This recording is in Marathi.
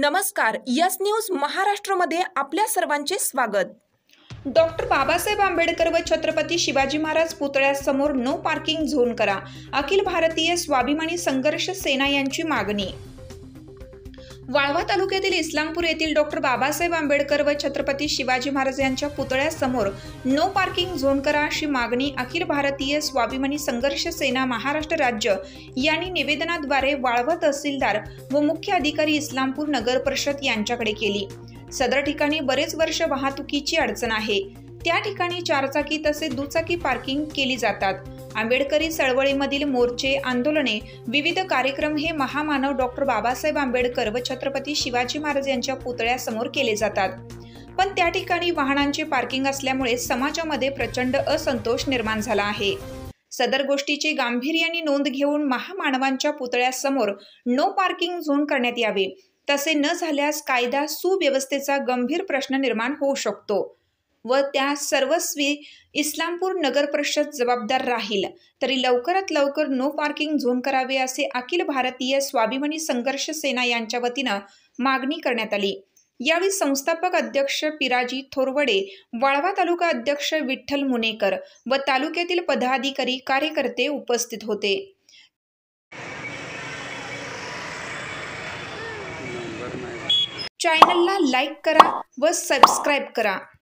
नमस्कार, यस न्यूज महाराष्ट्रमध्ये आपल्या सर्वांचे स्वागत। डॉक्टर बाबासाहेब आंबेडकर व छत्रपती शिवाजी महाराज पुतळ्यासमोर नो पार्किंग झोन करा, अखिल भारतीय स्वाभिमानी संघर्ष सेना यांची मागणी। वाळवा तालुक्यातील इस्लामपूर येथील डॉक्टर बाबासाहेब आंबेडकर व छत्रपती शिवाजी महाराज यांच्या पुतळ्यासमोर नो पार्किंग झोन करा अशी मागणी अखिल भारतीय स्वाभिमानी संघर्ष सेना महाराष्ट्र राज्य यांनी निवेदनाद्वारे वाळवा तहसीलदार व मुख्य अधिकारी इस्लामपूर नगर परिषद यांच्याकडे केली। सदर ठिकाणी बरेच वर्ष वाहतुकीची अडचण आहे। त्या ठिकाणी चारचाकी तसेच दुचाकी पार्किंग केली जातात। आंबेडकरी चळवळीमधील मोर्चे, आंदोलने, विविध कार्यक्रम हे महामानव डॉक्टर बाबासाहेब आंबेडकर व छत्रपती शिवाजी महाराज यांच्या पुतळ्यासमोर केले जातात। पण त्या ठिकाणी वाहनांचे पार्किंग असल्यामुळे समाजामध्ये प्रचंड असंतोष निर्माण झाला आहे। सदर गोष्टीचे गांभीर्याने नोंद घेऊन महामानवांच्या पुतळ्यासमोर नो पार्किंग झोन करण्यात यावे। तसे न झाल्यास कायदा सुव्यवस्थेचा गंभीर प्रश्न निर्माण होऊ शकतो व त्या सर्वस्वी इस्लामपूर नगर परिषद जबाबदार राहील। तरी लवकरात लवकर नो पार्किंग झोन करावे असे अखिल भारतीय स्वाभिमानी संघर्ष सेना यांच्या वतीने मागणी करण्यात आली। यावेळी संस्थापक अध्यक्ष पिराजी थोरवडे, वाळवा तालुका अध्यक्ष विठ्ठल मुनेकर व तालुक्यातील पदाधिकारी कार्यकर्ते उपस्थित होते। चॅनलला लाईक करा व सबस्क्राइब करा।